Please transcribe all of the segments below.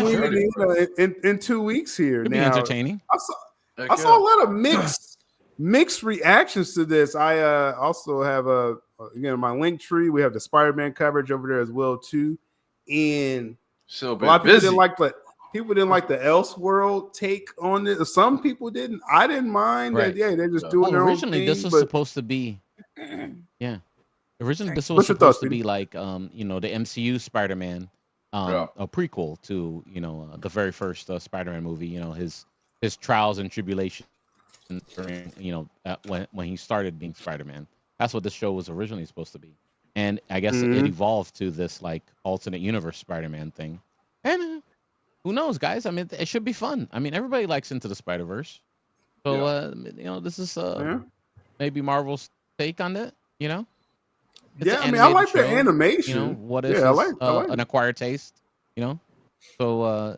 streaming in 2 weeks here. It'd be Now, entertaining. I saw a lot of mixed reactions to this. I also have again my link tree. We have the Spider-Man coverage over there as well too, and so a lot of people didn't like the Elseworld take on it. Some people didn't. I didn't mind that. Yeah, they're just doing their own thing. Originally, this was supposed to be, Originally, this was supposed to be like, the MCU Spider-Man, a prequel to, the very first Spider-Man movie. His trials and tribulations during, when he started being Spider-Man. That's what this show was originally supposed to be, and I guess it evolved to this like alternate universe Spider-Man thing. And who knows, guys? I mean, it should be fun. I mean, everybody likes Into the Spider-Verse, so this is maybe Marvel's take on it. It's I mean, I like the animation. What if I like an acquired taste? So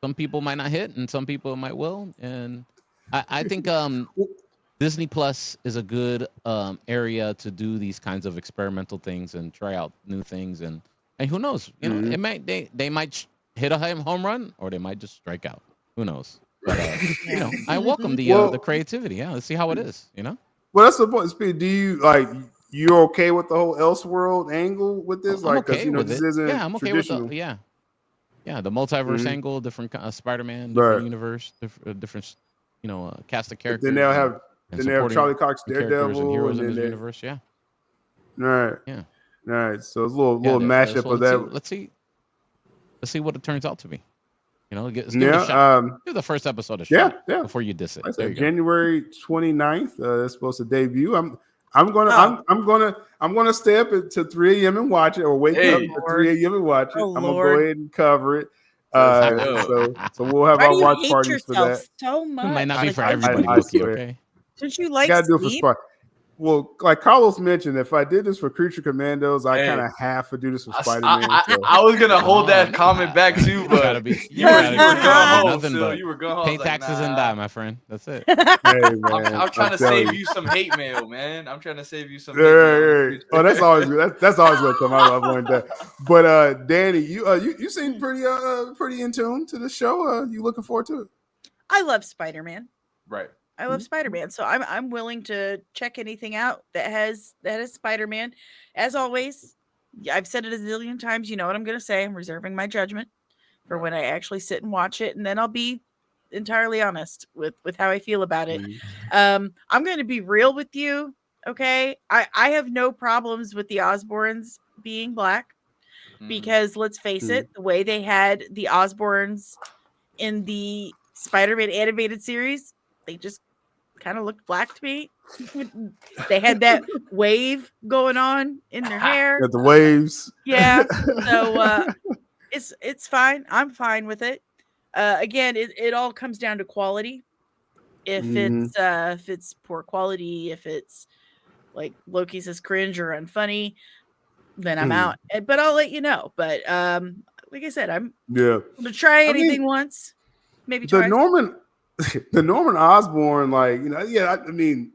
some people might not hit, and some people might will. And I think Disney Plus is a good area to do these kinds of experimental things and try out new things. And who knows? It might they might hit a home run, or they might just strike out. Who knows? But I welcome the creativity. Yeah, let's see how it is. Well, that's the point. Speed, do you like? You're okay with the whole Elseworld angle with this? I'm okay with this it. isn't I'm okay traditional. with the multiverse angle, different Spider-Man, different universe, different cast of characters. Then they'll have Charlie Cox, Daredevil, and heroes in this universe. Yeah. Right. Yeah. All right. So it's a little mashup of that. Let's see what it turns out to be. Give it a shot. Give the first episode a shot before you diss it. January 29th. It's supposed to debut. I'm gonna stay up to 3 a.m. and watch it, or wake up at 3 a.m. and watch it. I'm gonna go ahead and cover it. So we'll have our watch parties for that. So much. It might not be for everybody. Okay. Did you like gotta do it for sleep? Well, like Carlos mentioned, if I did this for Creature Commandos, I kind of have to do this for Spider-Man. I was gonna hold that comment back too, but you were going home. Pay taxes and die, my friend. That's it. Hey, man, I'm trying to save you some hate mail, man. I'm trying to save you some. Oh, that's always good. That's always gonna come out. I've learned that. But Danny, you seem pretty in tune to the show. You looking forward to it? I love Spider-Man. Right. I love Spider-Man, so I'm willing to check anything out that has Spider-Man. As always, I've said it a zillion times. You know what I'm going to say. I'm reserving my judgment for when I actually sit and watch it, and then I'll be entirely honest with how I feel about it. I'm going to be real with you, okay? I have no problems with the Osborns being black, because let's face it, the way they had the Osborns in the Spider-Man animated series, they just kind of looked black to me. They had that wave going on in their hair. Got the waves. Yeah. So it's fine. I'm fine with it. Again, it all comes down to quality. If it's poor quality, if it's like Loki says cringe or unfunny, then I'm out. But I'll let you know. But like I said, I'm gonna try anything once, maybe twice. The Norman Osborn, I mean,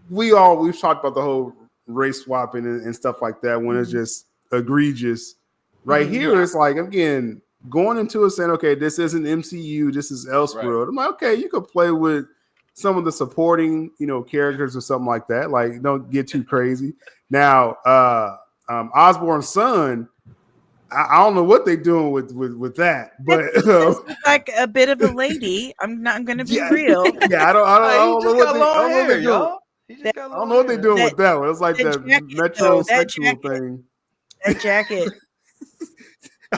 we've talked about the whole race swapping and stuff like that when it's just egregious. Right here, it's like, again, going into it saying, okay, this isn't MCU, this is Elseworld. Right. I'm like, okay, you could play with some of the supporting, characters or something like that. Like, don't get too crazy. Now, Osborn's son, I don't know what they're doing with that, but like a bit of a lady. I'm going to be real. Yeah, I don't know what they're doing. I don't know what they're doing with that one. It's like that metrosexual thing. That jacket.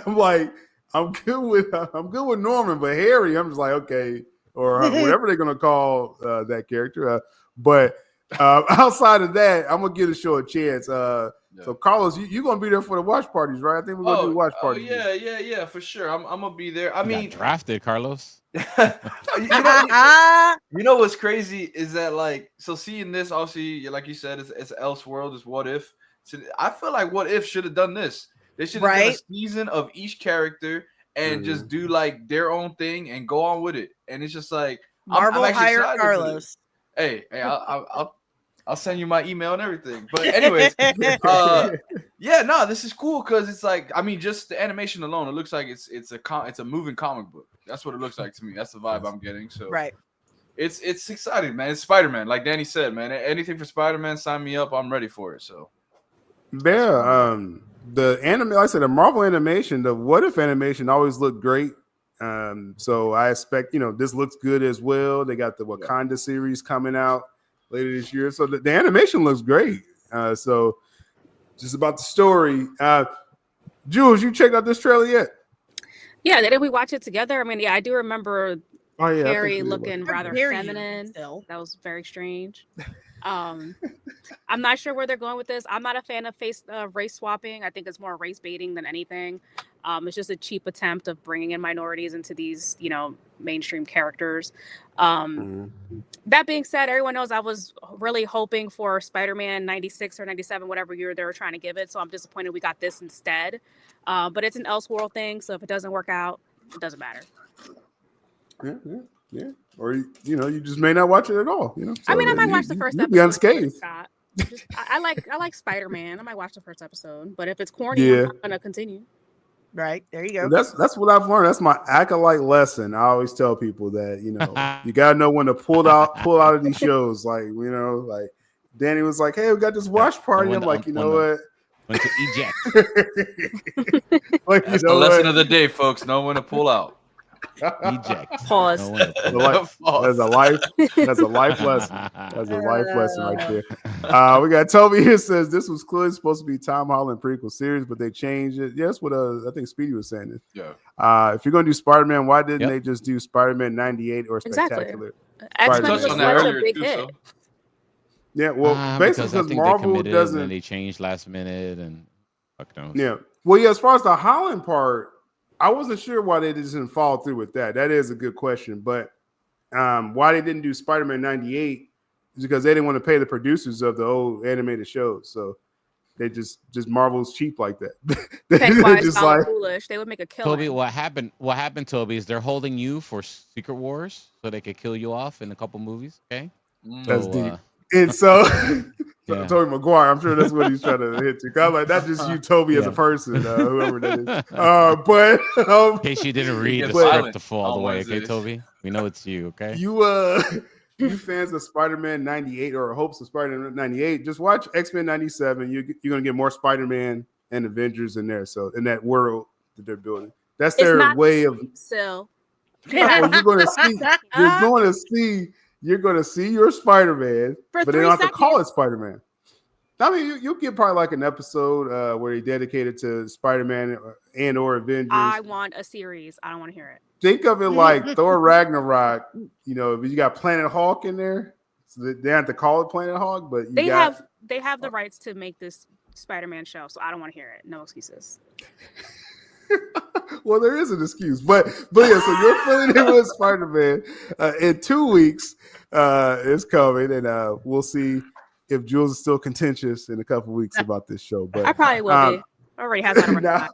I'm good with Norman, but Harry, I'm just like, okay, or whatever they're gonna call that character. But outside of that, I'm gonna give the show a chance. So Carlos, you're gonna be there for the watch parties, right? I think we're gonna do watch parties. Yeah, for sure. I'm gonna be there. I mean, drafted Carlos. you know what's crazy is that seeing this, obviously, like you said, it's Elseworld, it's What If. So I feel like What If should have done this. They should have done a season of each character and just do their own thing and go on with it. And it's just like Marvel hire Carlos. Hey, I'll send you my email and everything. But anyways, Yeah, no, this is cool because it's like, I mean, just the animation alone, it looks like it's a moving comic book. That's what it looks like to me. That's the vibe I'm getting. So Right. It's exciting, man. It's Spider-Man, like Danny said, man. Anything for Spider-Man, sign me up. I'm ready for it. So yeah, the anime, like I said, the Marvel animation, the What If animation always looked great. So I expect, this looks good as well. They got the Wakanda series coming out later this year, so the animation looks great. So just about the story, Jules, you checked out this trailer yet? Yeah, didn't we watch it together? I mean, yeah, I do remember Oh yeah, Harry looking rather dare you, feminine. Phil. That was very strange. I'm not sure where they're going with this. I'm not a fan of race swapping. I think it's more race baiting than anything. It's just a cheap attempt of bringing in minorities into these, mainstream characters. That being said, everyone knows I was really hoping for Spider-Man 96 or 97, whatever year they were trying to give it. So I'm disappointed we got this instead. But it's an Elseworld thing, so if it doesn't work out, it doesn't matter. Yeah. Or you just may not watch it at all. So I mean, I might watch the first episode. Be unscathed. I like Spider-Man. I might watch the first episode, but if it's corny, I'm not gonna continue. Right, there you go. Well, that's what I've learned. That's my acolyte lesson. I always tell people that you gotta know when to pull out of these shows. Like like Danny was like, "Hey, we got this watch party." I'm like, what? When to eject. Like, that's the lesson of the day, folks. Know when to pull out. Eject. Pause. That's a life lesson. That's a life lesson right there. We got Toby here says this was clearly supposed to be Tom Holland prequel series, but they changed it. Yes, what I think Speedy was saying this. Yeah. If you're gonna do Spider-Man, why didn't they just do Spider-Man 98 or Spectacular? X-Men was such a big hit. So. Yeah, well, basically because Marvel doesn't. And they changed last minute and fuck knows. Yeah. Well, yeah. As far as the Holland part, I wasn't sure why they just didn't follow through with that. That is a good question, but why they didn't do Spider-Man 98 is because they didn't want to pay the producers of the old animated shows. So they just Marvel's cheap like that. They're just like foolish. They would make a killing. Toby, what happened, Toby, is they're holding you for Secret Wars so they could kill you off in a couple movies. Okay, that's deep. And so, Toby Maguire, I'm sure that's what he's trying to hit to. I'm like, not just you, Toby, as a person, whoever that is. But in case you didn't read the script to fall the way, okay, Toby, we know it's you. Okay, you fans of Spider-Man 98 or hopes of Spider-Man 98, just watch X-Men 97. You're gonna get more Spider-Man and Avengers in there. So in that world that they're building, that's their way of. So you're going to see your Spider-Man, but they don't have to call it Spider-Man. I mean, you'll get probably like an episode where they dedicated to Spider-Man and or Avengers. I want a series. I don't want to hear it. Think of it like Thor Ragnarok. You got Planet Hulk in there. So they have to call it Planet Hulk, but they have the rights to make this Spider-Man show, so I don't want to hear it. No excuses. Well, there is an excuse, but yeah. So you're filling in with Spider-Man in 2 weeks. It's coming, and we'll see if Jules is still contentious in a couple weeks about this show. But I probably will be. Already has that.